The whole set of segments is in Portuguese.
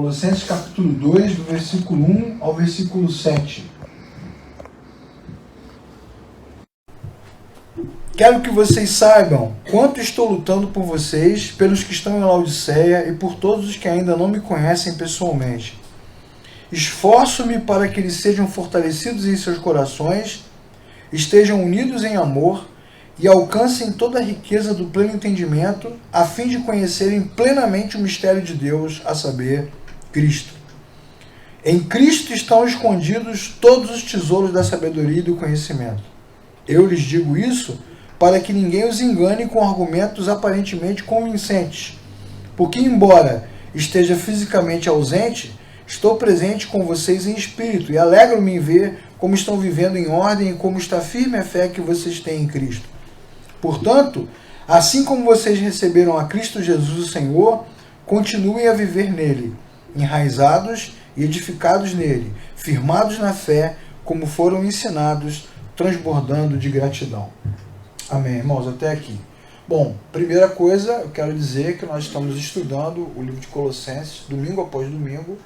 Colossenses capítulo 2, do versículo 1 ao versículo 7. Quero que vocês saibam quanto estou lutando por vocês, pelos que estão em Laodiceia e por todos os que ainda não me conhecem pessoalmente. Esforço-me para que eles sejam fortalecidos em seus corações, estejam unidos em amor e alcancem toda a riqueza do pleno entendimento, a fim de conhecerem plenamente o mistério de Deus, a saber, Cristo. Em Cristo estão escondidos todos os tesouros da sabedoria e do conhecimento. Eu lhes digo isso para que ninguém os engane com argumentos aparentemente convincentes, porque, embora esteja fisicamente ausente, estou presente com vocês em espírito e alegro-me em ver como estão vivendo em ordem e como está firme a fé que vocês têm em Cristo. Portanto, assim como vocês receberam a Cristo Jesus o Senhor, continuem a viver nele, enraizados e edificados nele, firmados na fé, como foram ensinados, transbordando de gratidão. Amém, irmãos, até aqui. Bom, primeira coisa, eu quero dizer que nós estamos estudando o livro de Colossenses, domingo após domingo.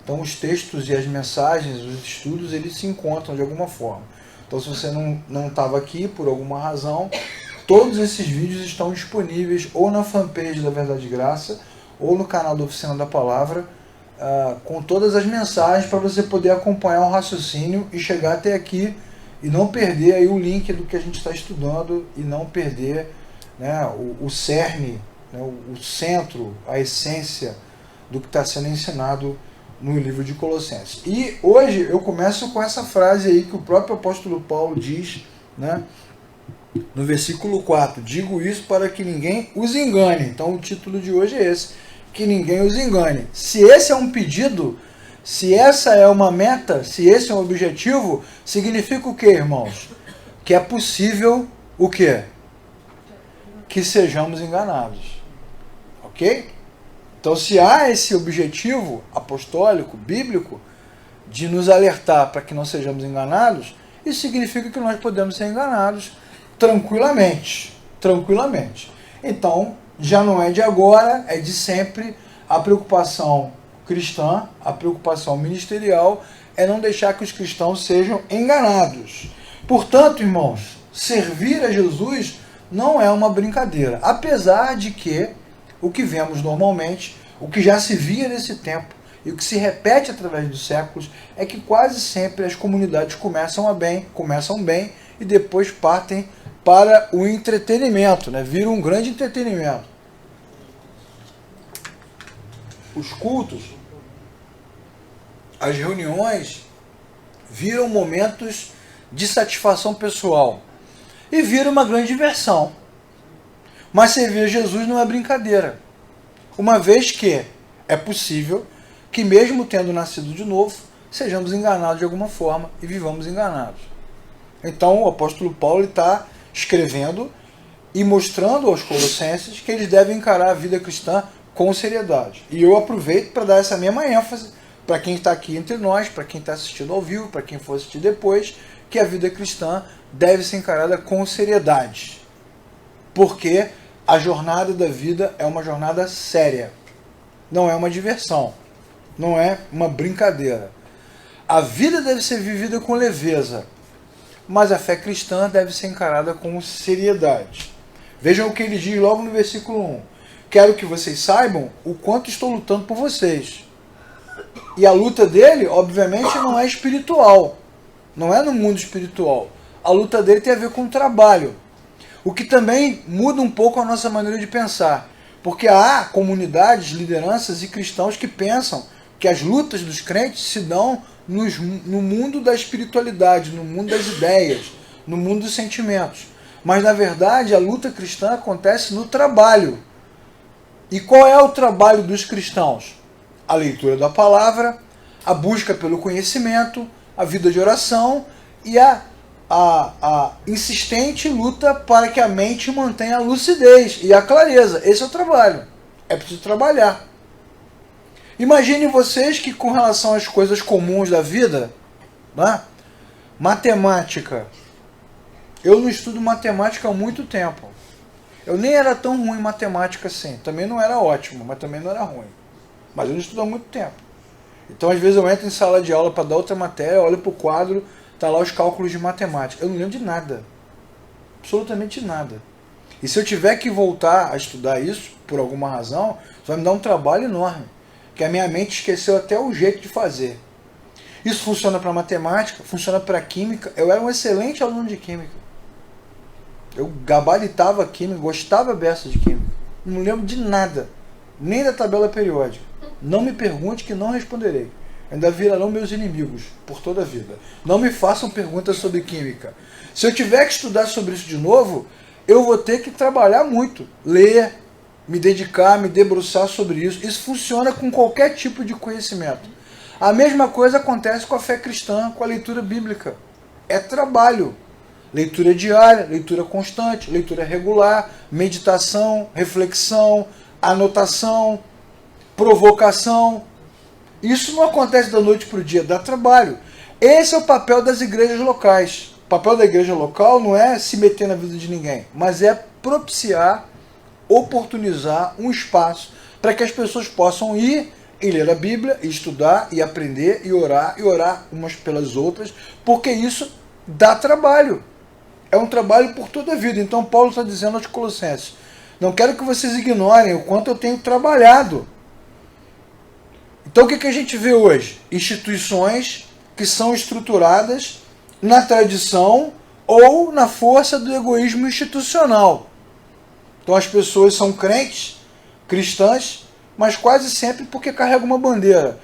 Então, os textos e as mensagens, os estudos, eles se encontram de alguma forma. Então, se você não estava aqui por alguma razão, todos esses vídeos estão disponíveis ou na fanpage da Verdade e Graça ou no canal da Oficina da Palavra, com todas as mensagens para você poder acompanhar o raciocínio e chegar até aqui e não perder aí o link do que a gente está estudando e não perder, né, o cerne, né, o centro, a essência do que está sendo ensinado no livro de Colossenses. E hoje eu começo com essa frase aí que o próprio apóstolo Paulo diz, né, no versículo 4, digo isso para que ninguém os engane. Então o título de hoje é esse, que ninguém os engane. Se esse é um pedido, se essa é uma meta, se esse é um objetivo, significa o que, irmãos? Que é possível o quê? Que sejamos enganados. Ok? Então, se há esse objetivo apostólico, bíblico, de nos alertar para que não sejamos enganados, isso significa que nós podemos ser enganados tranquilamente. Tranquilamente. Então, já não é de agora, é de sempre. A preocupação cristã, a preocupação ministerial, é não deixar que os cristãos sejam enganados. Portanto, irmãos, servir a Jesus não é uma brincadeira. Apesar de que o que vemos normalmente, o que já se via nesse tempo e o que se repete através dos séculos é que quase sempre as comunidades começam bem e depois partem para o entretenimento, né? Vira um grande entretenimento. Os cultos, as reuniões viram momentos de satisfação pessoal e viram uma grande diversão. Mas servir a Jesus não é brincadeira, uma vez que é possível que, mesmo tendo nascido de novo, sejamos enganados de alguma forma e vivamos enganados. Então o apóstolo Paulo está escrevendo e mostrando aos colossenses que eles devem encarar a vida cristã com seriedade. E eu aproveito para dar essa mesma ênfase para quem está aqui entre nós, para quem está assistindo ao vivo, para quem for assistir depois, que a vida cristã deve ser encarada com seriedade. Porque a jornada da vida é uma jornada séria. Não é uma diversão. Não é uma brincadeira. A vida deve ser vivida com leveza. Mas a fé cristã deve ser encarada com seriedade. Vejam o que ele diz logo no versículo 1. Quero que vocês saibam o quanto estou lutando por vocês. E a luta dele, obviamente, não é espiritual. Não é no mundo espiritual. A luta dele tem a ver com o trabalho. O que também muda um pouco a nossa maneira de pensar. Porque há comunidades, lideranças e cristãos que pensam que as lutas dos crentes se dão no mundo da espiritualidade, no mundo das ideias, no mundo dos sentimentos. Mas, na verdade, a luta cristã acontece no trabalho. E qual é o trabalho dos cristãos? A leitura da palavra, a busca pelo conhecimento, a vida de oração e a insistente luta para que a mente mantenha a lucidez e a clareza. Esse é o trabalho. É preciso trabalhar. Imaginem vocês que, com relação às coisas comuns da vida, né? Matemática. Eu não estudo matemática há muito tempo. Eu nem era tão ruim em matemática assim. Também não era ótimo, mas também não era ruim. Mas eu não estudo há muito tempo. Então, às vezes, eu entro em sala de aula para dar outra matéria, olho para o quadro, tá lá os cálculos de matemática. Eu não lembro de nada. Absolutamente nada. E se eu tiver que voltar a estudar isso, por alguma razão, isso vai me dar um trabalho enorme. Porque a minha mente esqueceu até o jeito de fazer. Isso funciona para matemática, funciona para química. Eu era um excelente aluno de química. Eu gabaritava química, gostava beça de química. Não lembro de nada, nem da tabela periódica. Não me pergunte que não responderei. Ainda virarão meus inimigos por toda a vida. Não me façam perguntas sobre química. Se eu tiver que estudar sobre isso de novo, eu vou ter que trabalhar muito, ler, me dedicar, me debruçar sobre isso. Isso funciona com qualquer tipo de conhecimento. A mesma coisa acontece com a fé cristã, com a leitura bíblica. É trabalho. Leitura diária, leitura constante, leitura regular, meditação, reflexão, anotação, provocação. Isso não acontece da noite para o dia, dá trabalho. Esse é o papel das igrejas locais. O papel da igreja local não é se meter na vida de ninguém, mas é propiciar, oportunizar um espaço para que as pessoas possam ir e ler a Bíblia, e estudar, e aprender, e orar umas pelas outras, porque isso dá trabalho. É um trabalho por toda a vida. Então Paulo está dizendo aos Colossenses, não quero que vocês ignorem o quanto eu tenho trabalhado. Então o que a gente vê hoje? Instituições que são estruturadas na tradição ou na força do egoísmo institucional. Então as pessoas são crentes, cristãs, mas quase sempre porque carregam uma bandeira.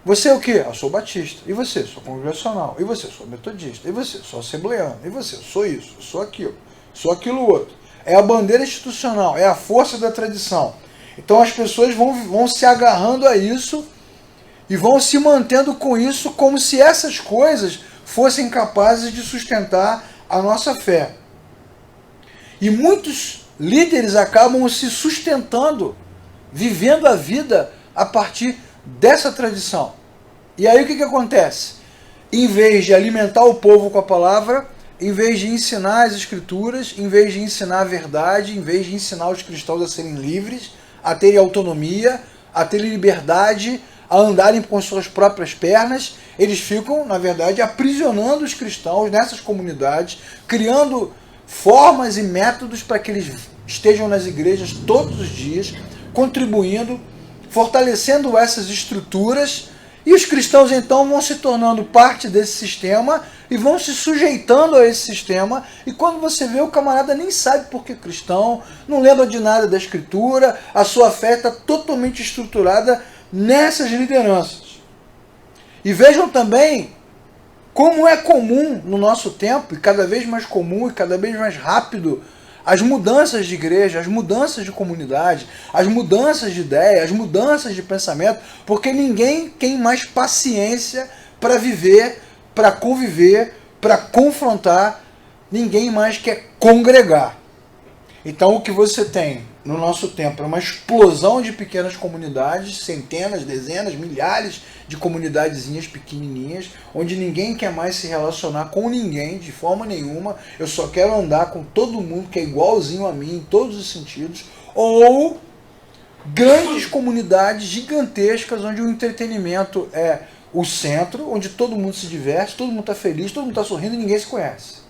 Você é o quê? Eu sou batista. E você? Sou congregacional. E você? Sou metodista. E você? Sou assembleano. E você? Sou isso. Sou aquilo. Sou aquilo outro. É a bandeira institucional. É a força da tradição. Então as pessoas vão se agarrando a isso e vão se mantendo com isso como se essas coisas fossem capazes de sustentar a nossa fé. E muitos líderes acabam se sustentando, vivendo a vida a partir dessa tradição. E aí o que acontece? Em vez de alimentar o povo com a palavra, em vez de ensinar as escrituras, em vez de ensinar a verdade, em vez de ensinar os cristãos a serem livres, a terem autonomia, a terem liberdade, a andarem com suas próprias pernas, eles ficam, na verdade, aprisionando os cristãos nessas comunidades, criando formas e métodos para que eles estejam nas igrejas todos os dias, contribuindo, fortalecendo essas estruturas, e os cristãos então vão se tornando parte desse sistema e vão se sujeitando a esse sistema, e quando você vê, o camarada nem sabe por que cristão, não lembra de nada da escritura, a sua fé está totalmente estruturada nessas lideranças. E vejam também como é comum no nosso tempo, e cada vez mais comum e cada vez mais rápido, as mudanças de igreja, as mudanças de comunidade, as mudanças de ideia, as mudanças de pensamento, porque ninguém tem mais paciência para viver, para conviver, para confrontar, ninguém mais quer congregar. Então o que você tem no nosso tempo é uma explosão de pequenas comunidades, centenas, dezenas, milhares de comunidadezinhas pequenininhas, onde ninguém quer mais se relacionar com ninguém de forma nenhuma, eu só quero andar com todo mundo que é igualzinho a mim em todos os sentidos, ou grandes comunidades gigantescas onde o entretenimento é o centro, onde todo mundo se diverte, todo mundo está feliz, todo mundo está sorrindo e ninguém se conhece.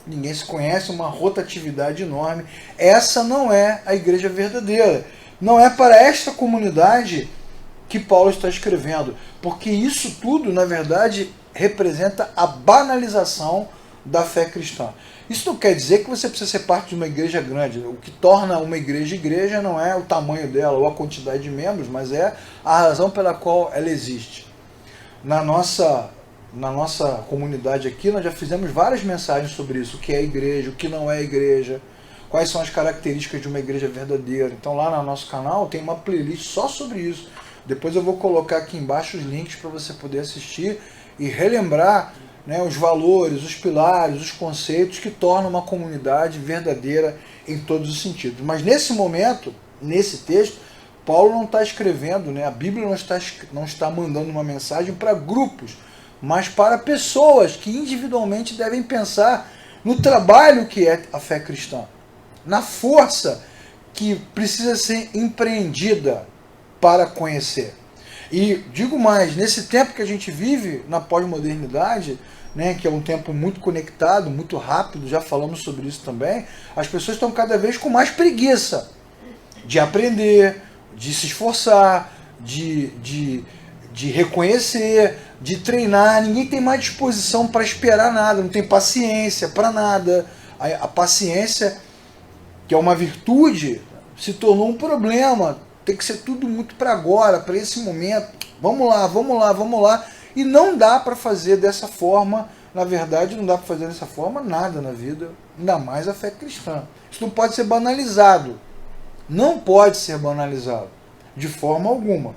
Ninguém se conhece, uma rotatividade enorme. Essa não é a igreja verdadeira. Não é para esta comunidade que Paulo está escrevendo, porque isso tudo, na verdade, representa a banalização da fé cristã. Isso não quer dizer que você precisa ser parte de uma igreja grande. O que torna uma igreja não é o tamanho dela ou a quantidade de membros, mas é a razão pela qual ela existe. Na nossa comunidade aqui, nós já fizemos várias mensagens sobre isso, o que é igreja, o que não é igreja, quais são as características de uma igreja verdadeira. Então lá no nosso canal tem uma playlist só sobre isso. Depois eu vou colocar aqui embaixo os links para você poder assistir e relembrar, né, os valores, os pilares, os conceitos que tornam uma comunidade verdadeira em todos os sentidos. Mas nesse momento, nesse texto, Paulo não está escrevendo, né, a Bíblia não está mandando uma mensagem para grupos, mas para pessoas que individualmente devem pensar no trabalho que é a fé cristã, na força que precisa ser empreendida para conhecer. E digo mais, nesse tempo que a gente vive, na pós-modernidade, né, que é um tempo muito conectado, muito rápido, já falamos sobre isso também, as pessoas estão cada vez com mais preguiça de aprender, de se esforçar, de reconhecer, de treinar. Ninguém tem mais disposição para esperar nada, não tem paciência para nada. A paciência, que é uma virtude, se tornou um problema. Tem que ser tudo muito para agora, para esse momento. Vamos lá, vamos lá, vamos lá. E não dá para fazer dessa forma, na verdade, não dá para fazer dessa forma nada na vida, ainda mais a fé cristã. Isso não pode ser banalizado. Não pode ser banalizado, de forma alguma.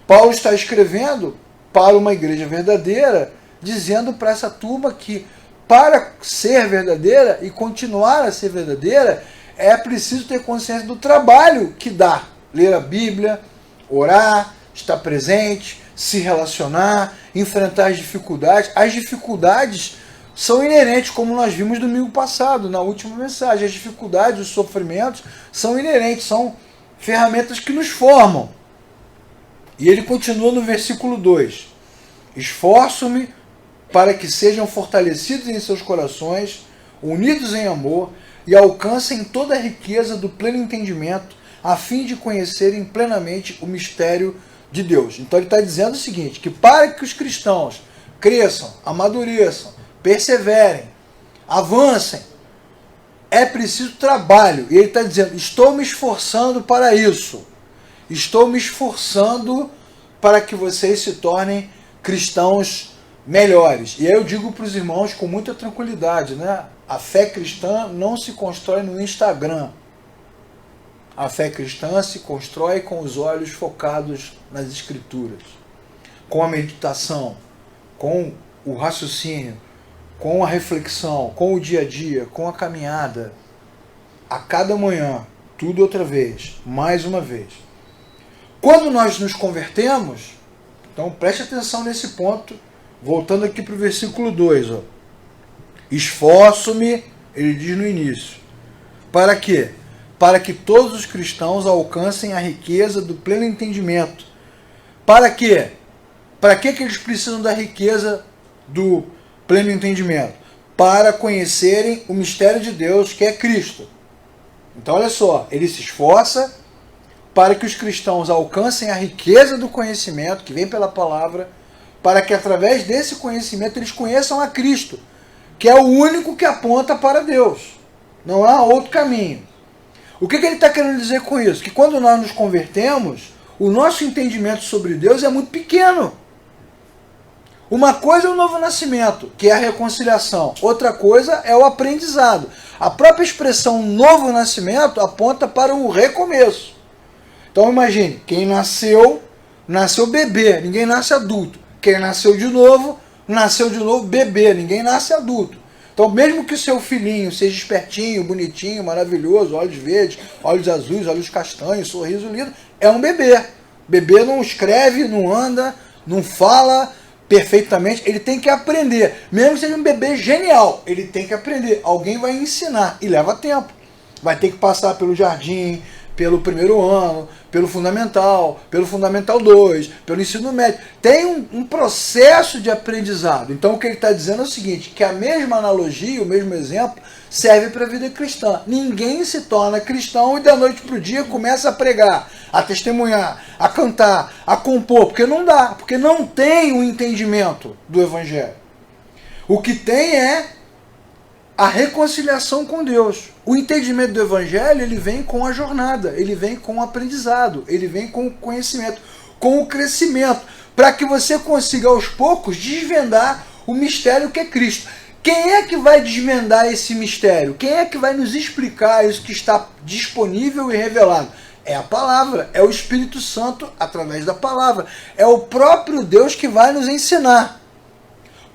Paulo está escrevendo para uma igreja verdadeira, dizendo para essa turma que para ser verdadeira e continuar a ser verdadeira, é preciso ter consciência do trabalho que dá. Ler a Bíblia, orar, estar presente, se relacionar, enfrentar as dificuldades. As dificuldades são inerentes, como nós vimos domingo passado, na última mensagem. As dificuldades, os sofrimentos são inerentes, são ferramentas que nos formam. E ele continua no versículo 2. Esforço-me para que sejam fortalecidos em seus corações, unidos em amor, e alcancem toda a riqueza do pleno entendimento, a fim de conhecerem plenamente o mistério de Deus. Então ele está dizendo o seguinte, que para que os cristãos cresçam, amadureçam, perseverem, avancem, é preciso trabalho. E ele está dizendo, estou me esforçando para isso. Estou me esforçando para que vocês se tornem cristãos melhores. E aí eu digo para os irmãos com muita tranquilidade, né? A fé cristã não se constrói no Instagram. A fé cristã se constrói com os olhos focados nas Escrituras, com a meditação, com o raciocínio, com a reflexão, com o dia a dia, com a caminhada, a cada manhã, tudo outra vez, mais uma vez. Quando nós nos convertemos, então preste atenção nesse ponto, voltando aqui para o versículo 2, ó. Esforço-me, ele diz no início, para quê? Para que todos os cristãos alcancem a riqueza do pleno entendimento. Para quê? Para que eles precisam da riqueza do pleno entendimento? Para conhecerem o mistério de Deus, que é Cristo. Então olha só, ele se esforça para que os cristãos alcancem a riqueza do conhecimento, que vem pela palavra, para que através desse conhecimento eles conheçam a Cristo, que é o único que aponta para Deus. Não há outro caminho. O que ele está querendo dizer com isso? Que quando nós nos convertemos, o nosso entendimento sobre Deus é muito pequeno. Uma coisa é o novo nascimento, que é a reconciliação. Outra coisa é o aprendizado. A própria expressão novo nascimento aponta para o recomeço. Então imagine, quem nasceu bebê, ninguém nasce adulto. Quem nasceu de novo bebê, ninguém nasce adulto. Então mesmo que o seu filhinho seja espertinho, bonitinho, maravilhoso, olhos verdes, olhos azuis, olhos castanhos, sorriso lindo, é um bebê. Bebê não escreve, não anda, não fala perfeitamente, ele tem que aprender. Mesmo que seja um bebê genial, ele tem que aprender. Alguém vai ensinar e leva tempo. Vai ter que passar pelo jardim, pelo primeiro ano, pelo Fundamental 2, pelo ensino médio. Tem um processo de aprendizado. Então o que ele está dizendo é o seguinte, que a mesma analogia, o mesmo exemplo, serve para a vida cristã. Ninguém se torna cristão e da noite para o dia começa a pregar, a testemunhar, a cantar, a compor, porque não dá, porque não tem o entendimento do Evangelho. O que tem é a reconciliação com Deus. O entendimento do Evangelho, ele vem com a jornada, ele vem com o aprendizado, ele vem com o conhecimento, com o crescimento, para que você consiga aos poucos desvendar o mistério que é Cristo. Quem é que vai desvendar esse mistério? Quem é que vai nos explicar isso que está disponível e revelado? É a palavra, é o Espírito Santo através da palavra, é o próprio Deus que vai nos ensinar.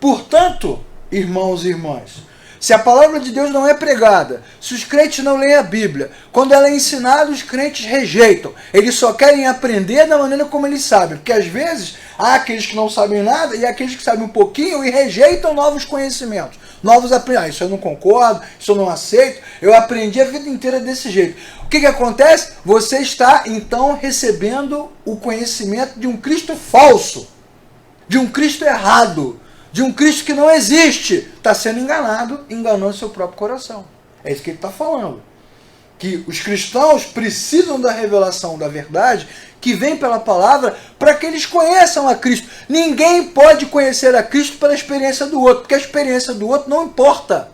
Portanto, irmãos e irmãs, se a palavra de Deus não é pregada, se os crentes não leem a Bíblia, quando ela é ensinada, os crentes rejeitam. Eles só querem aprender da maneira como eles sabem. Porque às vezes Há aqueles que não sabem nada e aqueles que sabem um pouquinho e rejeitam novos conhecimentos, novos aprendizados. Isso eu não concordo, isso eu não aceito, eu aprendi a vida inteira desse jeito. O que acontece? Você está, então, recebendo o conhecimento de um Cristo falso, de um Cristo errado, de um Cristo que não existe. Está sendo enganado, enganando seu próprio coração. É isso que ele está falando. Que os cristãos precisam da revelação da verdade que vem pela palavra para que eles conheçam a Cristo. Ninguém pode conhecer a Cristo pela experiência do outro, porque a experiência do outro não importa.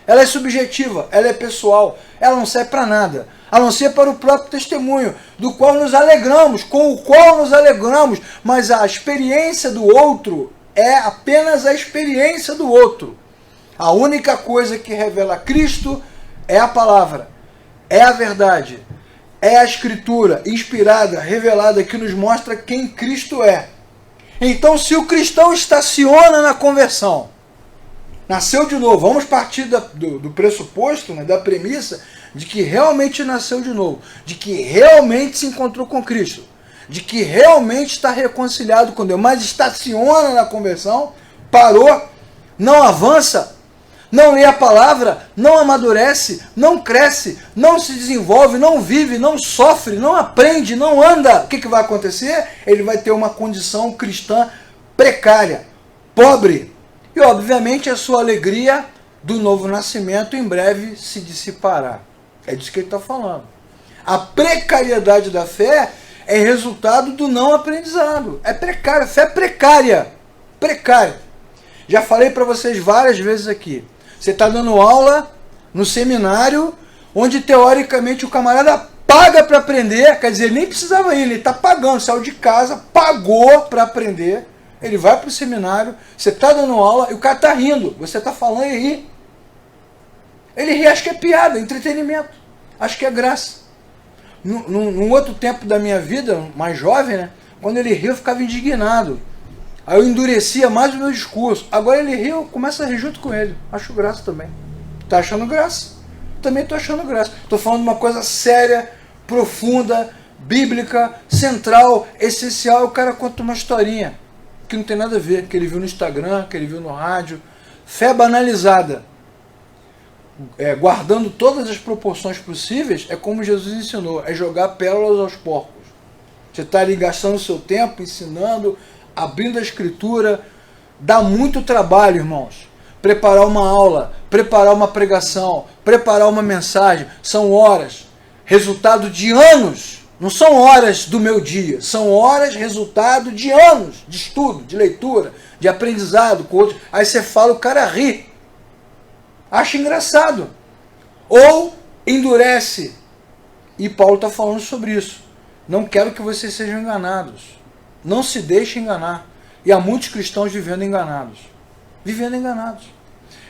Ela é subjetiva, ela é pessoal, ela não serve para nada, a não ser para o próprio testemunho, do qual nos alegramos, com o qual nos alegramos, mas a experiência do outro é apenas a experiência do outro. A única coisa que revela Cristo é a palavra, é a verdade, é a Escritura inspirada, revelada, que nos mostra quem Cristo é. Então, se o cristão estaciona na conversão, nasceu de novo, vamos partir do pressuposto, né, da premissa de que realmente nasceu de novo, de que realmente se encontrou com Cristo, de que realmente está reconciliado com Deus, mas estaciona na conversão, parou, não avança, não lê a palavra, não amadurece, não cresce, não se desenvolve, não vive, não sofre, não aprende, não anda. O que vai acontecer? Ele vai ter uma condição cristã precária, pobre. E obviamente a sua alegria do novo nascimento em breve se dissipará. É disso que ele está falando. A precariedade da fé é resultado do não aprendizado. É precária, fé precária. Precária. Já falei para vocês várias vezes aqui. Você está dando aula no seminário, onde teoricamente o camarada paga para aprender, quer dizer, ele nem precisava ir, ele está pagando, saiu de casa, pagou para aprender, ele vai para o seminário, você está dando aula e o cara está rindo, você está falando e ri. Ele ri, acho que é piada, entretenimento, acho que é graça. Num outro tempo da minha vida, mais jovem, né, quando ele riu eu ficava indignado. Aí eu endurecia mais o meu discurso. Agora ele ri, eu começo a rir junto com ele. Acho graça também. Tá achando graça? Também tô achando graça. Tô falando de uma coisa séria, profunda, bíblica, central, essencial. O cara conta uma historinha que não tem nada a ver, que ele viu no Instagram, que ele viu no rádio. Fé banalizada. Guardando todas as proporções possíveis, é como Jesus ensinou, é jogar pérolas aos porcos. Você está ali gastando o seu tempo, ensinando, abrindo a Escritura, dá muito trabalho, irmãos. Preparar uma aula, preparar uma pregação, preparar uma mensagem, são horas, resultado de anos, não são horas do meu dia, são horas, resultado de anos de estudo, de leitura, de aprendizado com outros. Aí você fala, o cara ri, acha engraçado, ou endurece. E Paulo está falando sobre isso. Não quero que vocês sejam enganados. Não se deixe enganar. E há muitos cristãos vivendo enganados. Vivendo enganados.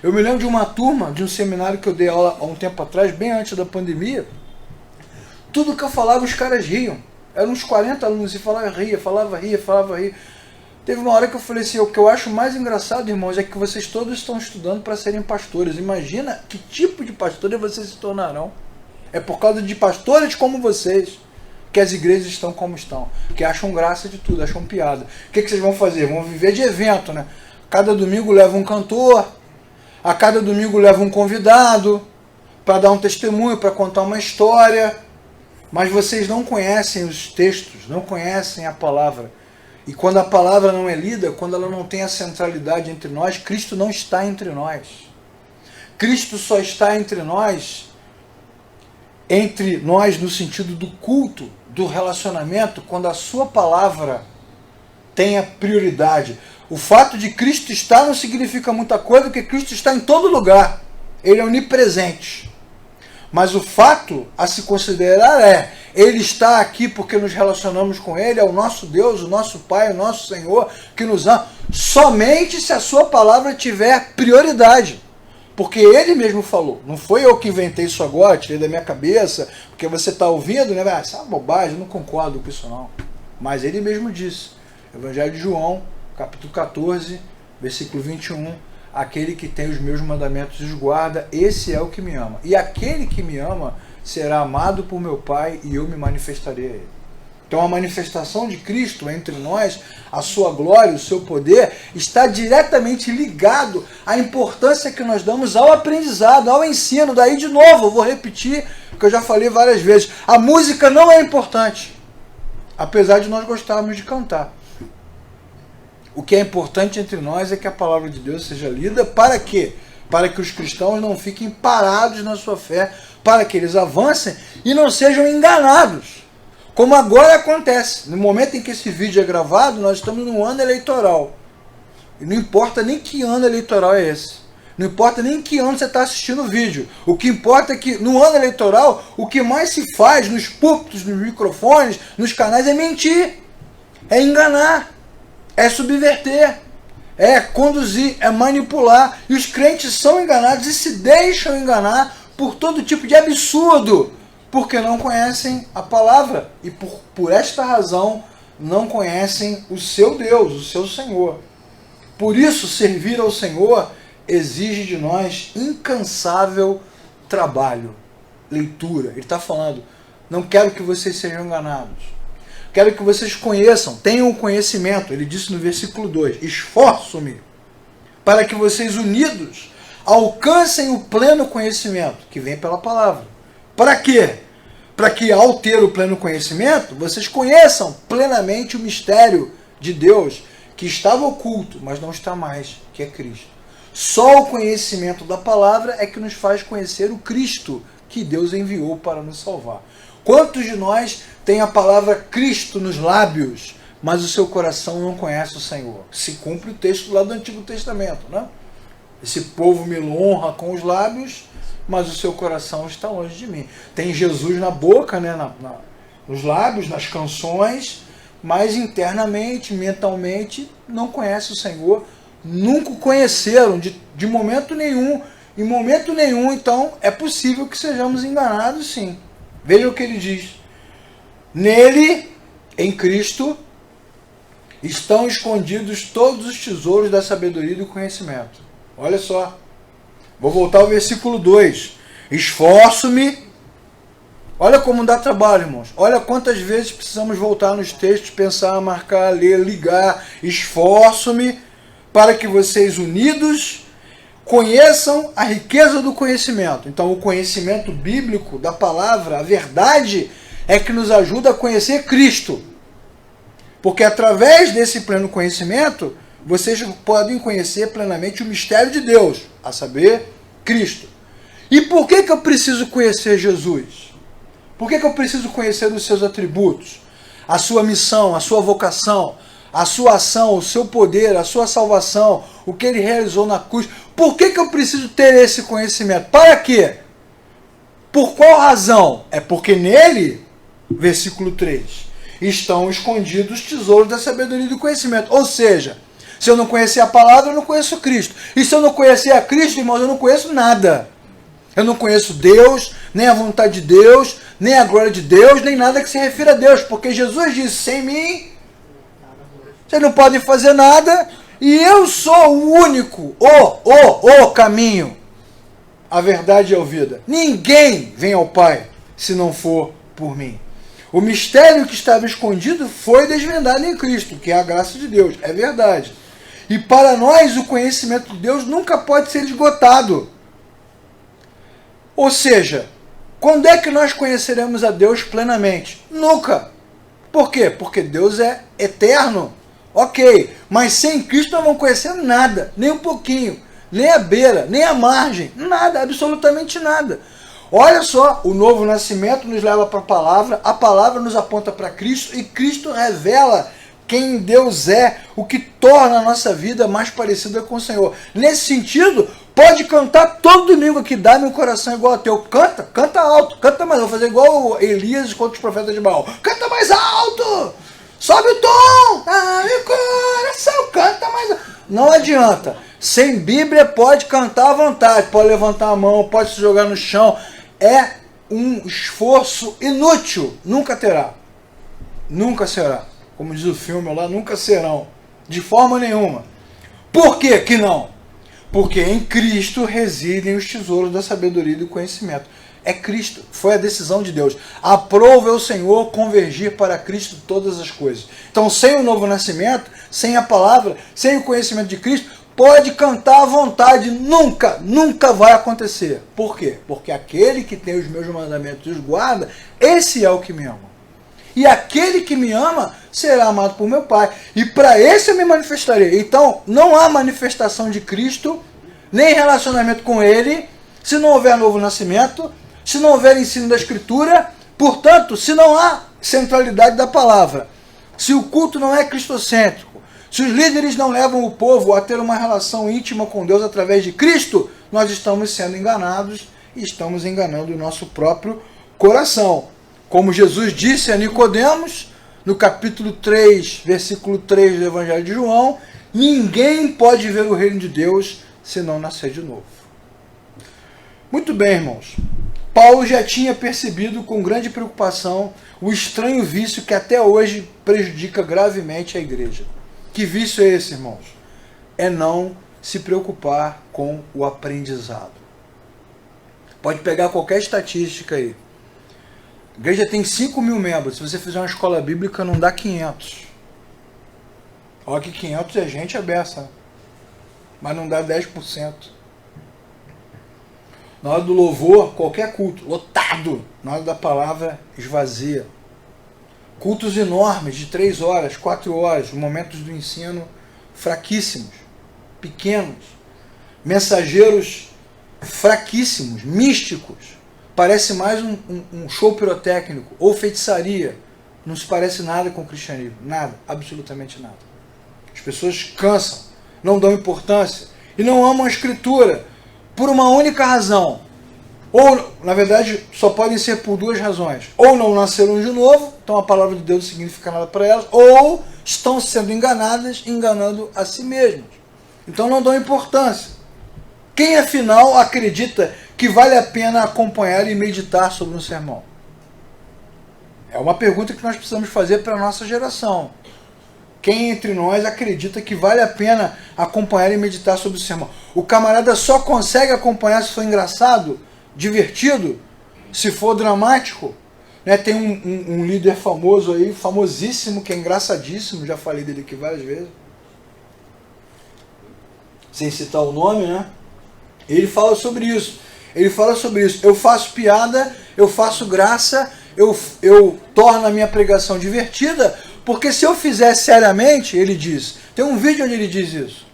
Eu me lembro de uma turma, de um seminário que eu dei aula há um tempo atrás, bem antes da pandemia. Tudo que eu falava, os caras riam. Eram uns 40 alunos e falava, ria. Teve uma hora que eu falei assim, o que eu acho mais engraçado, irmãos, é que vocês todos estão estudando para serem pastores. Imagina que tipo de pastores vocês se tornarão. É por causa de pastores como vocês que as igrejas estão como estão, que acham graça de tudo, acham piada. O que vocês vão fazer? Vão viver de evento, né? Cada domingo leva um cantor, a cada domingo leva um convidado para dar um testemunho, para contar uma história, mas vocês não conhecem os textos, não conhecem a palavra. E quando a palavra não é lida, quando ela não tem a centralidade entre nós, Cristo não está entre nós. Cristo só está entre nós no sentido do culto, do relacionamento, quando a sua palavra tem a prioridade. O fato de Cristo estar não significa muita coisa, porque Cristo está em todo lugar. Ele é onipresente. Mas o fato a se considerar é, Ele está aqui porque nos relacionamos com Ele, é o nosso Deus, o nosso Pai, o nosso Senhor, que nos ama, somente se a sua palavra tiver prioridade. Porque Ele mesmo falou, não foi eu que inventei isso agora, tirei da minha cabeça, porque você está ouvindo, né? Isso é uma bobagem, eu não concordo com isso não. Mas Ele mesmo disse, Evangelho de João, capítulo 14, versículo 21, aquele que tem os meus mandamentos e os guarda, esse é o que me ama. E aquele que me ama será amado por meu Pai e eu me manifestarei a ele. Então a manifestação de Cristo entre nós, a sua glória, o seu poder, está diretamente ligado à importância que nós damos ao aprendizado, ao ensino. Daí de novo, eu vou repetir o que eu já falei várias vezes. A música não é importante, apesar de nós gostarmos de cantar. O que é importante entre nós é que a palavra de Deus seja lida. Para quê? Para que os cristãos não fiquem parados na sua fé, para que eles avancem e não sejam enganados. Como agora acontece. No momento em que esse vídeo é gravado, nós estamos num ano eleitoral. E não importa nem que ano eleitoral é esse. Não importa nem que ano você está assistindo o vídeo. O que importa é que no ano eleitoral, o que mais se faz nos púlpitos, nos microfones, nos canais é mentir. É enganar. É subverter. É conduzir. É manipular. E os crentes são enganados e se deixam enganar por todo tipo de absurdo. Porque não conhecem a palavra e por esta razão não conhecem o seu Deus, o seu Senhor. Por isso, servir ao Senhor exige de nós incansável trabalho, leitura. Ele está falando, não quero que vocês sejam enganados. Quero que vocês conheçam, tenham conhecimento. Ele disse no versículo 2, esforço-me para que vocês unidos alcancem o pleno conhecimento, que vem pela palavra. Para quê? Para que ao ter o pleno conhecimento, vocês conheçam plenamente o mistério de Deus, que estava oculto, mas não está mais, que é Cristo. Só o conhecimento da palavra é que nos faz conhecer o Cristo que Deus enviou para nos salvar. Quantos de nós têm a palavra Cristo nos lábios, mas o seu coração não conhece o Senhor? Se cumpre o texto lá do Antigo Testamento, né? Esse povo me honra com os lábios, mas o seu coração está longe de mim. Tem Jesus na boca, né, nos lábios, nas canções, mas internamente, mentalmente, não conhece o Senhor, nunca o conheceram de momento nenhum. Em momento nenhum, então, é possível que sejamos enganados, sim. Veja o que ele diz. Nele, em Cristo, estão escondidos todos os tesouros da sabedoria e do conhecimento. Olha só. Vou voltar ao versículo 2. Esforço-me. Olha como dá trabalho, irmãos. Olha quantas vezes precisamos voltar nos textos, pensar, marcar, ler, ligar. Esforço-me para que vocês unidos conheçam a riqueza do conhecimento. Então, o conhecimento bíblico da palavra, a verdade, é que nos ajuda a conhecer Cristo. Porque através desse pleno conhecimento, vocês podem conhecer plenamente o mistério de Deus, a saber, Cristo. E por que eu preciso conhecer Jesus? Por que eu preciso conhecer os seus atributos? A sua missão, a sua vocação, a sua ação, o seu poder, a sua salvação, o que ele realizou na cruz. Por que eu preciso ter esse conhecimento? Para quê? Por qual razão? É porque nele, versículo 3, estão escondidos os tesouros da sabedoria e do conhecimento. Ou seja, se eu não conhecer a palavra, eu não conheço Cristo. E se eu não conhecer a Cristo, irmãos, eu não conheço nada. Eu não conheço Deus, nem a vontade de Deus, nem a glória de Deus, nem nada que se refira a Deus. Porque Jesus disse, sem mim, vocês não podem fazer nada. E eu sou o único, o caminho, a verdade e a vida. Ninguém vem ao Pai se não for por mim. O mistério que estava escondido foi desvendado em Cristo, que é a graça de Deus. É verdade. E para nós o conhecimento de Deus nunca pode ser esgotado. Ou seja, quando é que nós conheceremos a Deus plenamente? Nunca. Por quê? Porque Deus é eterno. Ok, mas sem Cristo nós não conhecemos nada, nem um pouquinho, nem a beira, nem a margem, nada, absolutamente nada. Olha só, o novo nascimento nos leva para a palavra nos aponta para Cristo e Cristo revela quem Deus é, o que torna a nossa vida mais parecida com o Senhor. Nesse sentido, pode cantar todo domingo aqui, dá meu coração igual ao teu. Canta alto, canta mais, vou fazer igual Elias contra os profetas de Baal. Canta mais alto! Sobe o tom! Meu coração, canta mais alto. Não adianta. Sem Bíblia pode cantar à vontade, pode levantar a mão, pode se jogar no chão. É um esforço inútil. Nunca terá. Nunca será. Como diz o filme lá, nunca serão. De forma nenhuma. Por que não? Porque em Cristo residem os tesouros da sabedoria e do conhecimento. É Cristo, foi a decisão de Deus. Aprova o Senhor convergir para Cristo todas as coisas. Então, sem o novo nascimento, sem a palavra, sem o conhecimento de Cristo, pode cantar à vontade, nunca vai acontecer. Por quê? Porque aquele que tem os meus mandamentos e os guarda, esse é o que me ama. E aquele que me ama será amado por meu Pai. E para esse eu me manifestarei. Então, não há manifestação de Cristo, nem relacionamento com Ele, se não houver novo nascimento, se não houver ensino da Escritura, portanto, se não há centralidade da palavra, se o culto não é cristocêntrico, se os líderes não levam o povo a ter uma relação íntima com Deus através de Cristo, nós estamos sendo enganados e estamos enganando o nosso próprio coração. Como Jesus disse a Nicodemos, no capítulo 3, versículo 3 do Evangelho de João, ninguém pode ver o reino de Deus se não nascer de novo. Muito bem, irmãos. Paulo já tinha percebido com grande preocupação o estranho vício que até hoje prejudica gravemente a igreja. Que vício é esse, irmãos? É não se preocupar com o aprendizado. Pode pegar qualquer estatística aí. A igreja tem 5 mil membros. Se você fizer uma escola bíblica, não dá 500. Olha que 500 é gente aberta, mas não dá 10%. Na hora do louvor, qualquer culto, lotado. Na hora da palavra, esvazia. Cultos enormes, de 3 horas, 4 horas, momentos do ensino fraquíssimos, pequenos. Mensageiros fraquíssimos, místicos. Parece mais um show pirotécnico ou feitiçaria. Não se parece nada com o cristianismo. Nada, absolutamente nada. As pessoas cansam, não dão importância e não amam a Escritura por uma única razão. Ou, na verdade, só podem ser por 2 razões. Ou não nasceram de novo, então a palavra de Deus não significa nada para elas, ou estão sendo enganadas, enganando a si mesmas. Então não dão importância. Quem, afinal, acredita que vale a pena acompanhar e meditar sobre um sermão? É uma pergunta que nós precisamos fazer para a nossa geração. Quem entre nós acredita que vale a pena acompanhar e meditar sobre o sermão? O camarada só consegue acompanhar se for engraçado, divertido, se for dramático. Né? Tem um líder famoso aí, famosíssimo, que é engraçadíssimo, já falei dele aqui várias vezes, sem citar o nome, né? Ele fala sobre isso. Eu faço piada, eu faço graça, eu torno a minha pregação divertida, porque se eu fizer seriamente, ele diz, tem um vídeo onde ele diz isso.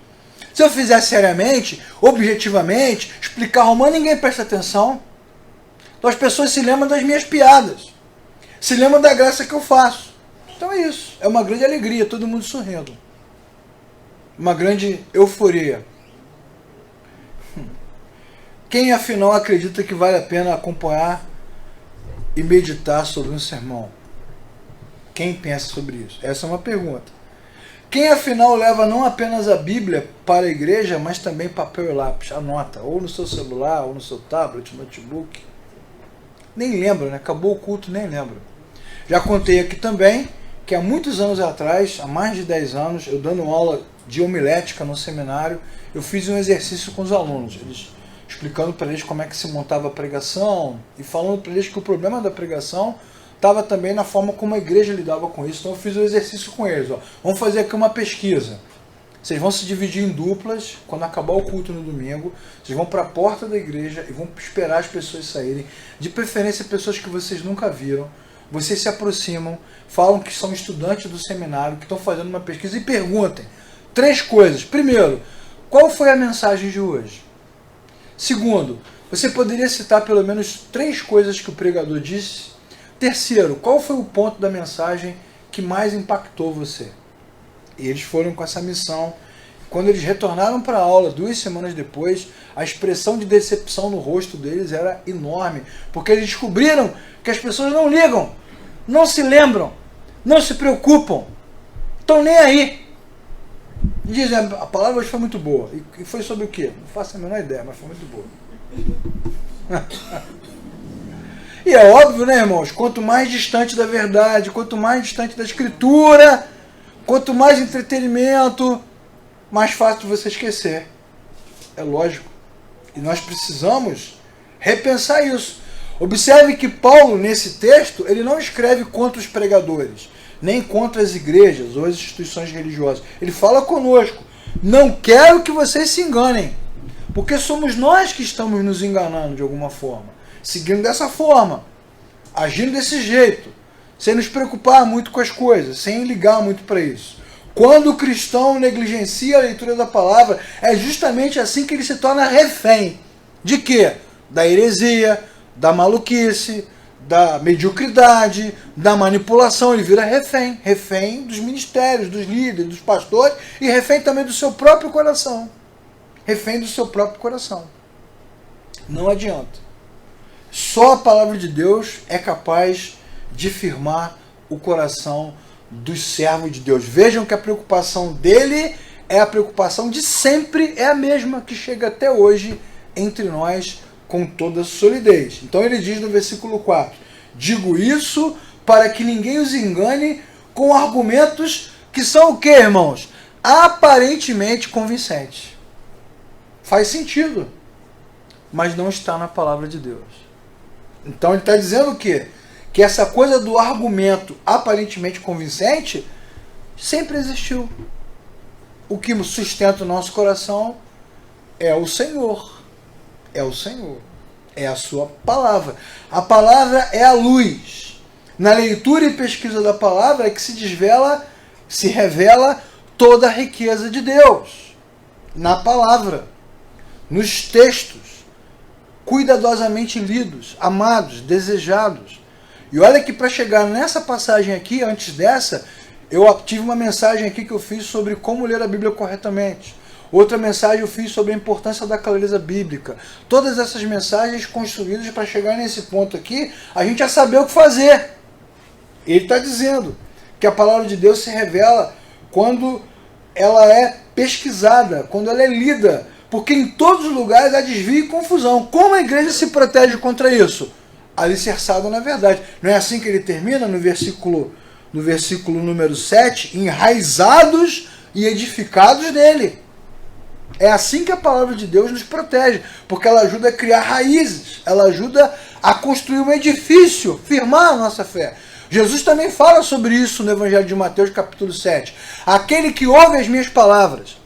Se eu fizer seriamente, objetivamente, explicar romano, ninguém presta atenção. Então as pessoas se lembram das minhas piadas, se lembram da graça que eu faço. Então é isso, é uma grande alegria, todo mundo sorrindo. Uma grande euforia. Quem afinal acredita que vale a pena acompanhar e meditar sobre um sermão? Quem pensa sobre isso? Essa é uma pergunta. Quem afinal leva não apenas a Bíblia para a igreja, mas também papel e lápis? Anota, ou no seu celular, ou no seu tablet, notebook. Nem lembra, né? Acabou o culto, nem lembra. Já contei aqui também que há muitos anos atrás, há mais de 10 anos, eu dando aula de homilética no seminário, eu fiz um exercício com os alunos. Explicando para eles como é que se montava a pregação e falando para eles que o problema da pregação estava também na forma como a igreja lidava com isso. Então eu fiz um exercício com eles. Ó. Vamos fazer aqui uma pesquisa. Vocês vão se dividir em duplas. Quando acabar o culto no domingo, vocês vão para a porta da igreja e vão esperar as pessoas saírem. De preferência, pessoas que vocês nunca viram. Vocês se aproximam, falam que são estudantes do seminário, que estão fazendo uma pesquisa e perguntem 3 coisas. Primeiro, qual foi a mensagem de hoje? Segundo, você poderia citar pelo menos 3 coisas que o pregador disse? Terceiro, qual foi o ponto da mensagem que mais impactou você? E eles foram com essa missão. Quando eles retornaram para a aula 2 semanas depois, a expressão de decepção no rosto deles era enorme, porque eles descobriram que as pessoas não ligam, não se lembram, não se preocupam, estão nem aí. Dizem, a palavra hoje foi muito boa. E foi sobre o quê? Não faço a menor ideia, mas foi muito boa. E é óbvio, né, irmãos? Quanto mais distante da verdade, quanto mais distante da Escritura, quanto mais entretenimento, mais fácil de você esquecer. É lógico. E nós precisamos repensar isso. Observe que Paulo, nesse texto, ele não escreve contra os pregadores, nem contra as igrejas ou as instituições religiosas. Ele fala conosco. Não quero que vocês se enganem, porque somos nós que estamos nos enganando de alguma forma, seguindo dessa forma, agindo desse jeito, sem nos preocupar muito com as coisas, sem ligar muito para isso. Quando o cristão negligencia a leitura da palavra, é justamente assim que ele se torna refém. De quê? Da heresia, da maluquice, da mediocridade, da manipulação. Ele vira refém. Refém dos ministérios, dos líderes, dos pastores e refém também do seu próprio coração. Refém do seu próprio coração. Não adianta. Só a palavra de Deus é capaz de firmar o coração dos servos de Deus. Vejam que a preocupação dele é a preocupação de sempre, é a mesma que chega até hoje entre nós com toda solidez. Então ele diz no versículo 4, digo isso para que ninguém os engane com argumentos que são o quê, irmãos? Aparentemente convincentes. Faz sentido, mas não está na palavra de Deus. Então ele está dizendo o quê? Que essa coisa do argumento aparentemente convincente sempre existiu. O que sustenta o nosso coração é o Senhor. É o Senhor. É a sua palavra. A palavra é a luz. Na leitura e pesquisa da palavra é que se revela toda a riqueza de Deus. Na palavra. Nos textos. Cuidadosamente lidos, amados, desejados. E olha que para chegar nessa passagem aqui, antes dessa, eu tive uma mensagem aqui que eu fiz sobre como ler a Bíblia corretamente. Outra mensagem eu fiz sobre a importância da clareza bíblica. Todas essas mensagens construídas para chegar nesse ponto aqui, a gente já saber o que fazer. Ele está dizendo que a palavra de Deus se revela quando ela é pesquisada, quando ela é lida. Porque em todos os lugares há desvio e confusão. Como a igreja se protege contra isso? Alicerçado na verdade. Não é assim que ele termina no versículo número 7? Enraizados e edificados nele. É assim que a palavra de Deus nos protege, porque ela ajuda a criar raízes, ela ajuda a construir um edifício, firmar a nossa fé. Jesus também fala sobre isso no Evangelho de Mateus, capítulo 7. Aquele que ouve as minhas palavras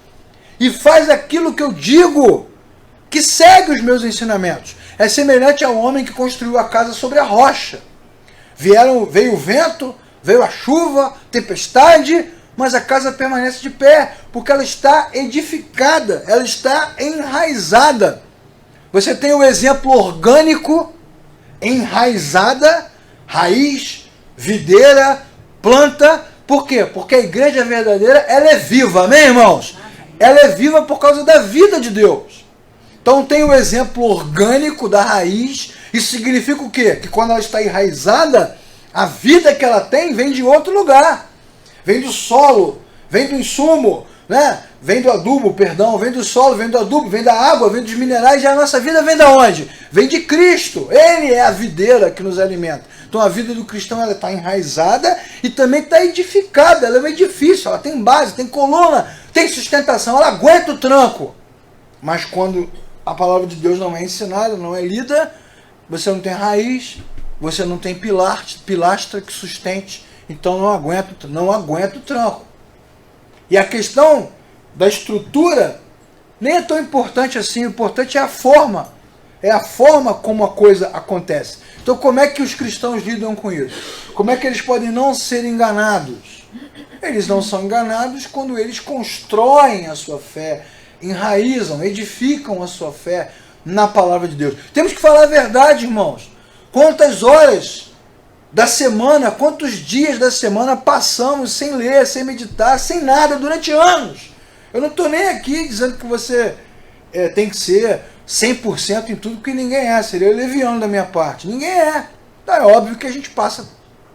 e faz aquilo que eu digo, que segue os meus ensinamentos, é semelhante ao homem que construiu a casa sobre a rocha. Veio o vento, veio a chuva, tempestade, mas a casa permanece de pé, porque ela está edificada, ela está enraizada. Você tem o exemplo orgânico, enraizada, raiz, videira, planta. Por quê? Porque a igreja verdadeira, ela é viva, amém, irmãos? Ela é viva por causa da vida de Deus. Então tem o exemplo orgânico da raiz. Isso significa o quê? Que quando ela está enraizada, a vida que ela tem vem de outro lugar. Vem do solo, vem do insumo, né? Vem do adubo, perdão, vem do solo, vem do adubo, vem da água, vem dos minerais, e a nossa vida vem de onde? Vem de Cristo. Ele é a videira que nos alimenta. Então a vida do cristão ela está enraizada e também está edificada, ela é um edifício, ela tem base, tem coluna, tem sustentação, ela aguenta o tranco. Mas quando a palavra de Deus não é ensinada, não é lida, você não tem raiz, você não tem pilastra que sustente, então não aguenta o tranco. E a questão da estrutura nem é tão importante assim, o importante é a forma como a coisa acontece. Então como é que os cristãos lidam com isso? Como é que eles podem não ser enganados? Eles não são enganados quando eles constroem a sua fé, enraizam, edificam a sua fé na palavra de Deus. Temos que falar a verdade, irmãos. Quantas horas da semana, quantos dias da semana passamos sem ler, sem meditar, sem nada durante anos? Eu não estou nem aqui dizendo que você tem que ser 100% em tudo, porque ninguém é. Seria leviano da minha parte. Ninguém é. Então é óbvio que a gente passa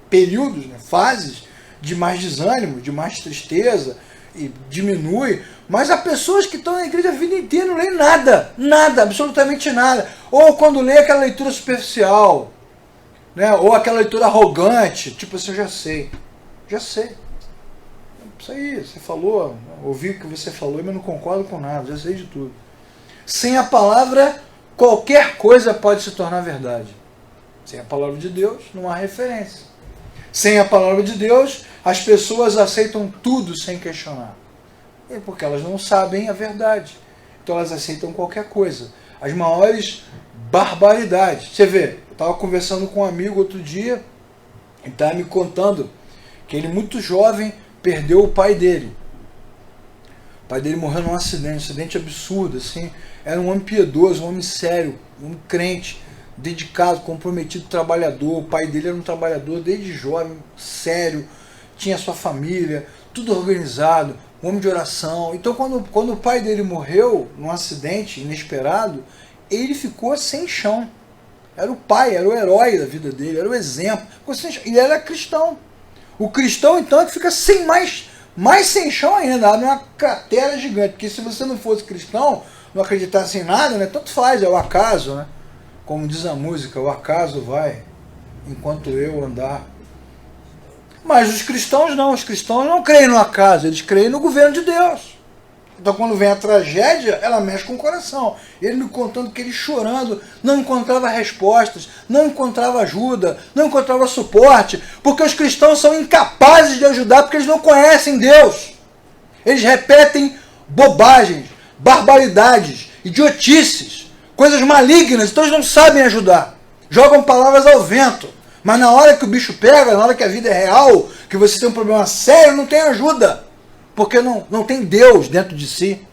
períodos, né, fases de mais desânimo, de mais tristeza, e diminui. Mas há pessoas que estão na igreja a vida inteira e não leem nada. Nada, absolutamente nada. Ou quando lê aquela leitura superficial, né, ou aquela leitura arrogante, tipo assim, eu já sei. Isso aí, você falou, ouvi o que você falou, mas não concordo com nada, já sei de tudo. Sem a palavra, qualquer coisa pode se tornar verdade. Sem a palavra de Deus, não há referência. Sem a palavra de Deus, as pessoas aceitam tudo sem questionar. É porque elas não sabem a verdade. Então elas aceitam qualquer coisa. As maiores barbaridades. Você vê, eu estava conversando com um amigo outro dia, e estava me contando que ele, muito jovem, perdeu o pai dele. O pai dele morreu num acidente absurdo, assim. Era um homem piedoso, um homem sério, um crente, dedicado, comprometido, trabalhador. O pai dele era um trabalhador desde jovem, sério, tinha sua família, tudo organizado, um homem de oração. Então, quando o pai dele morreu num acidente inesperado, ele ficou sem chão. Era o pai, era o herói da vida dele, era o exemplo. Ele era cristão. O cristão, então, é que fica sem mais sem chão ainda, abre uma cratera gigante. Porque se você não fosse cristão, não acreditasse em nada, né, tanto faz, é o acaso, né? Como diz a música, o acaso vai enquanto eu andar. Mas os cristãos não creem no acaso, eles creem no governo de Deus. Então quando vem a tragédia, ela mexe com o coração. Ele me contando que ele chorando, não encontrava respostas, não encontrava ajuda, não encontrava suporte, porque os cristãos são incapazes de ajudar porque eles não conhecem Deus. Eles repetem bobagens, barbaridades, idiotices, coisas malignas, então eles não sabem ajudar. Jogam palavras ao vento. Mas na hora que o bicho pega, na hora que a vida é real, que você tem um problema sério, não tem ajuda. Porque não tem Deus dentro de si.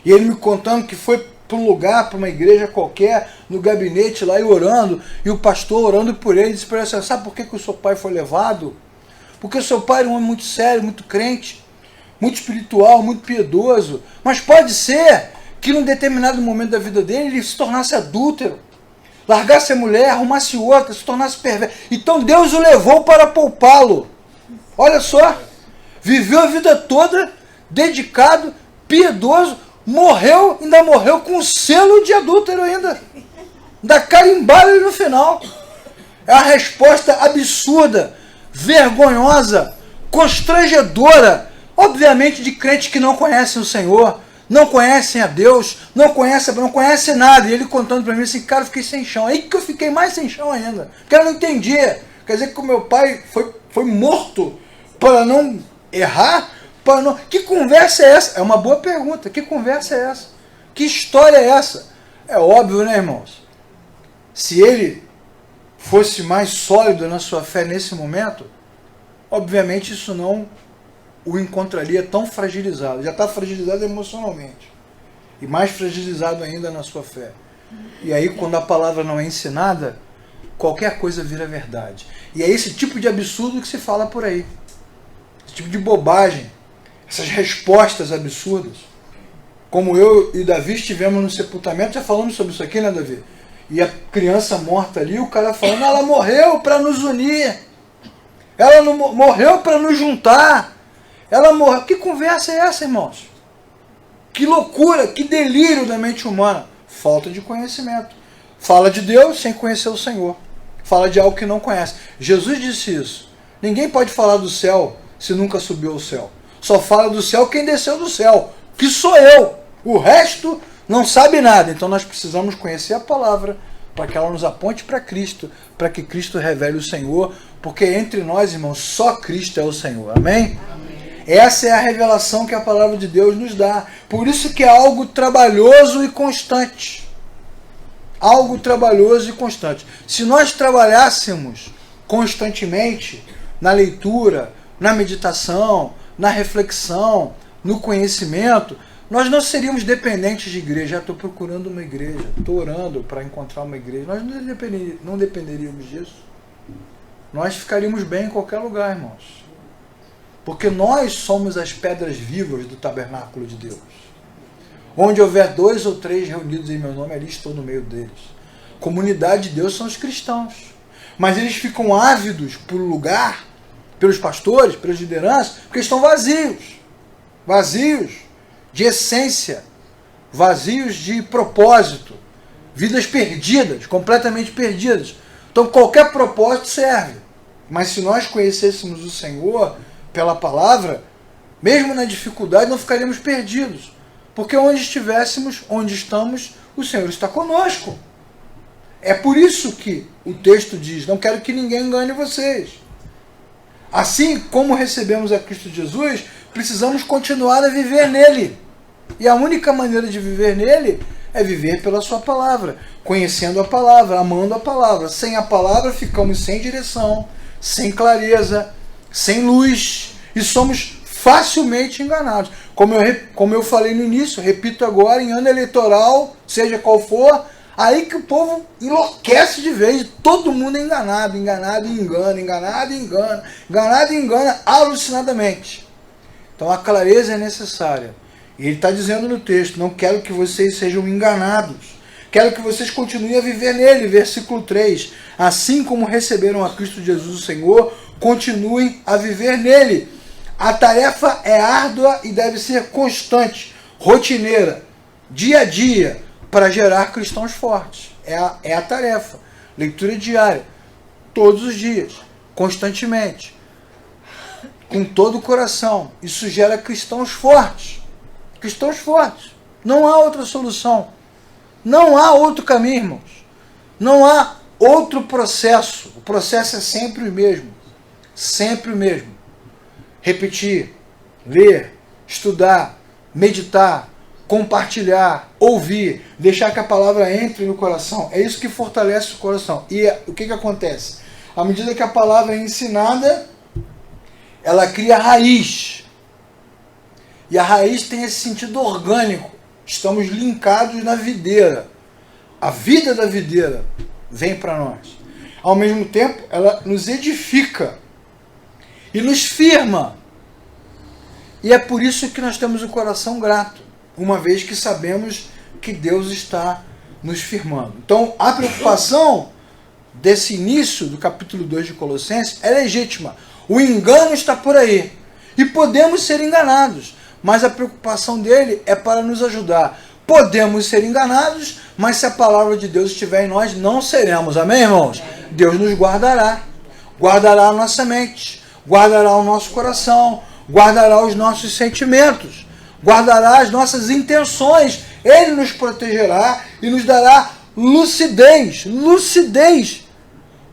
E ele me contando que foi para um lugar, para uma igreja qualquer, no gabinete lá e orando, e o pastor orando por ele, disse para ele assim, sabe por que o seu pai foi levado? Porque o seu pai era um homem muito sério, muito crente, muito espiritual, muito piedoso, mas pode ser que num determinado momento da vida dele ele se tornasse adúltero, largasse a mulher, arrumasse outra, se tornasse perverso. Então Deus o levou para poupá-lo. Olha só, viveu a vida toda dedicado, piedoso, morreu, ainda morreu com selo de adúltero ainda. Ainda carimbaram ele no final. É uma resposta absurda, vergonhosa, constrangedora, obviamente de crentes que não conhecem o Senhor, não conhecem a Deus, não conhecem nada. E ele contando para mim assim, cara, eu fiquei sem chão. Aí que eu fiquei mais sem chão ainda, porque eu não entendia. Quer dizer que o meu pai foi morto para não errar? Para não... Que conversa é essa? É uma boa pergunta. Que conversa é essa? Que história é essa? É óbvio, né, irmãos? Se ele fosse mais sólido na sua fé nesse momento, obviamente isso não o encontraria tão fragilizado. Já está fragilizado emocionalmente. E mais fragilizado ainda na sua fé. E aí, quando a palavra não é ensinada, qualquer coisa vira verdade. E é esse tipo de absurdo que se fala por aí. Esse tipo de bobagem. Essas respostas absurdas. Como eu e Davi estivemos no sepultamento, já falamos sobre isso aqui, né, Davi? E a criança morta ali, o cara falando, ela morreu para nos unir. Ela não morreu para nos juntar. Ela morreu. Que conversa é essa, irmãos? Que loucura, que delírio da mente humana. Falta de conhecimento. Fala de Deus sem conhecer o Senhor. Fala de algo que não conhece. Jesus disse isso. Ninguém pode falar do céu se nunca subiu ao céu. Só fala do céu quem desceu do céu, que sou eu. O resto não sabe nada. Então nós precisamos conhecer a palavra para que ela nos aponte para Cristo, para que Cristo revele o Senhor, porque entre nós, irmãos, só Cristo é o Senhor. Amém? Essa é a revelação que a palavra de Deus nos dá. Por isso que é algo trabalhoso e constante. Algo trabalhoso e constante. Se nós trabalhássemos constantemente na leitura, na meditação, na reflexão, no conhecimento, nós não seríamos dependentes de igreja. Estou procurando uma igreja, estou orando para encontrar uma igreja. Nós não dependeríamos disso. Nós ficaríamos bem em qualquer lugar, irmãos. Porque nós somos as pedras vivas do tabernáculo de Deus. Onde houver 2 ou 3 reunidos em meu nome, ali estou no meio deles. Comunidade de Deus são os cristãos. Mas eles ficam ávidos por lugar, pelos pastores, pelas lideranças, porque estão vazios. Vazios de essência. Vazios de propósito. Vidas perdidas, completamente perdidas. Então qualquer propósito serve. Mas se nós conhecêssemos o Senhor pela palavra, mesmo na dificuldade, não ficaríamos perdidos. Porque onde estivéssemos, onde estamos, o Senhor está conosco. É por isso que o texto diz, não quero que ninguém engane vocês. Assim como recebemos a Cristo Jesus, precisamos continuar a viver nele. E a única maneira de viver nele é viver pela sua palavra, conhecendo a palavra, amando a palavra. Sem a palavra ficamos sem direção, sem clareza, sem luz e somos facilmente enganados. Como eu falei no início, repito agora, em ano eleitoral, seja qual for, aí que o povo enlouquece de vez, todo mundo é enganado, enganado e engana, enganado e engana, enganado e engana alucinadamente. Então a clareza é necessária. E ele está dizendo no texto, não quero que vocês sejam enganados, quero que vocês continuem a viver nele, versículo 3. Assim como receberam a Cristo Jesus o Senhor, continuem a viver nele. A tarefa é árdua e deve ser constante, rotineira, dia a dia, para gerar cristãos fortes. É a tarefa. Leitura diária, todos os dias, constantemente, com todo o coração. Isso gera cristãos fortes. Cristãos fortes. Não há outra solução. Não há outro caminho, irmãos. Não há outro processo. O processo é sempre o mesmo. Sempre o mesmo. Repetir, ler, estudar, meditar, compartilhar, ouvir, deixar que a palavra entre no coração. É isso que fortalece o coração. E o que acontece? À medida que a palavra é ensinada, ela cria raiz. E a raiz tem esse sentido orgânico. Estamos linkados na videira. A vida da videira vem para nós. Ao mesmo tempo, ela nos edifica e nos firma. E é por isso que nós temos o coração grato, uma vez que sabemos que Deus está nos firmando. Então, a preocupação desse início do capítulo 2 de Colossenses é legítima. O engano está por aí. E podemos ser enganados, mas a preocupação dele é para nos ajudar. Podemos ser enganados, mas se a palavra de Deus estiver em nós, não seremos. Amém, irmãos? Deus nos guardará. Guardará a nossa mente, guardará o nosso coração, guardará os nossos sentimentos, guardará as nossas intenções. Ele nos protegerá e nos dará lucidez. Lucidez.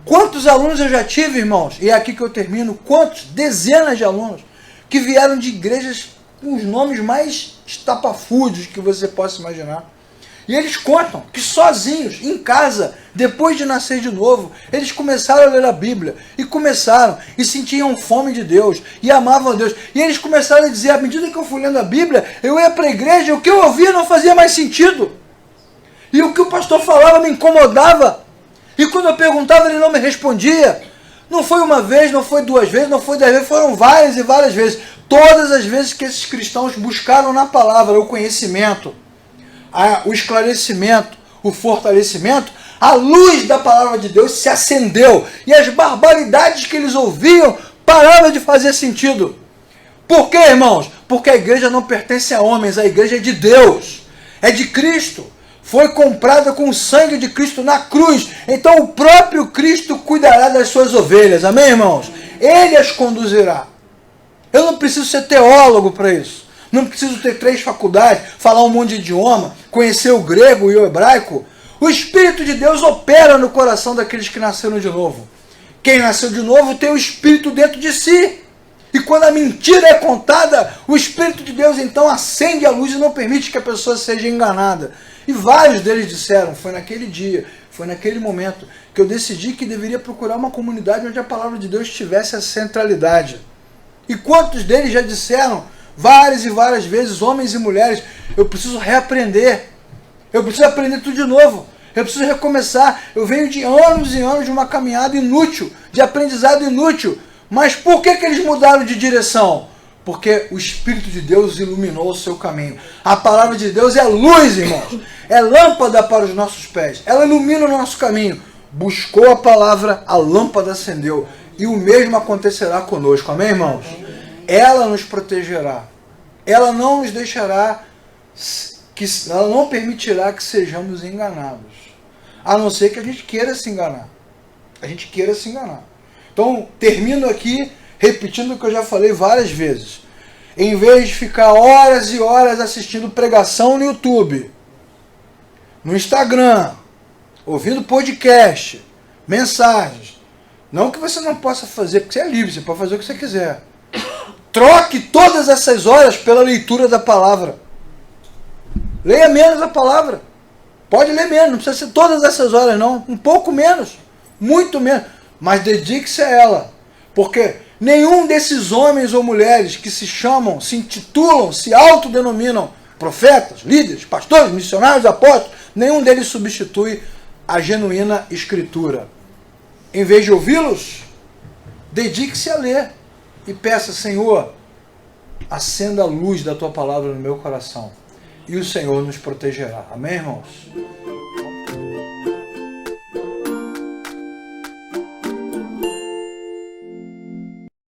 Quantos alunos eu já tive, irmãos? E é aqui que eu termino. Quantos? Dezenas de alunos que vieram de igrejas com os nomes mais estapafúrdios que você possa imaginar. E eles contam que sozinhos, em casa, depois de nascer de novo, eles começaram a ler a Bíblia. E sentiam fome de Deus. E amavam a Deus. E eles começaram a dizer, à medida que eu fui lendo a Bíblia, eu ia para a igreja, e o que eu ouvia não fazia mais sentido. E o que o pastor falava me incomodava. E quando eu perguntava, ele não me respondia. Não foi uma vez, não foi duas vezes, não foi 10 vezes, foram várias e várias vezes. Todas as vezes que esses cristãos buscaram na palavra o conhecimento, o esclarecimento, o fortalecimento, a luz da palavra de Deus se acendeu. E as barbaridades que eles ouviam pararam de fazer sentido. Por quê, irmãos? Porque a igreja não pertence a homens, a igreja é de Deus. É de Cristo. Foi comprada com o sangue de Cristo na cruz. Então o próprio Cristo cuidará das suas ovelhas. Amém, irmãos? Ele as conduzirá. Eu não preciso ser teólogo para isso. Não preciso ter 3 faculdades, falar um monte de idioma, conhecer o grego e o hebraico. O Espírito de Deus opera no coração daqueles que nasceram de novo. Quem nasceu de novo tem o Espírito dentro de si. E quando a mentira é contada, o Espírito de Deus então acende a luz e não permite que a pessoa seja enganada. E vários deles disseram, foi naquele dia, foi naquele momento, que eu decidi que deveria procurar uma comunidade onde a palavra de Deus tivesse a centralidade. E quantos deles já disseram, várias e várias vezes, homens e mulheres, eu preciso reaprender, eu preciso aprender tudo de novo, eu preciso recomeçar, eu venho de anos e anos de uma caminhada inútil, de aprendizado inútil, mas por que eles mudaram de direção? Porque o Espírito de Deus iluminou o seu caminho. A palavra de Deus é luz, irmãos, é lâmpada para os nossos pés, ela ilumina o nosso caminho. Buscou a palavra, a lâmpada acendeu, e o mesmo acontecerá conosco, amém, irmãos? Ela nos protegerá, ela não nos deixará, ela não permitirá que sejamos enganados, a não ser que a gente queira se enganar. A gente queira se enganar. Então, termino aqui repetindo o que eu já falei várias vezes. Em vez de ficar horas e horas assistindo pregação no YouTube, no Instagram, ouvindo podcast, mensagens. Não que você não possa fazer, porque você é livre, você pode fazer o que você quiser. Troque todas essas horas pela leitura da palavra. Leia menos a palavra. Pode ler menos, não precisa ser todas essas horas não. Um pouco menos, muito menos. Mas dedique-se a ela. Porque nenhum desses homens ou mulheres que se chamam, se intitulam, se autodenominam profetas, líderes, pastores, missionários, apóstolos, nenhum deles substitui a genuína escritura. Em vez de ouvi-los, dedique-se a ler e peça, Senhor, acenda a luz da tua palavra no meu coração e o Senhor nos protegerá. Amém, irmãos?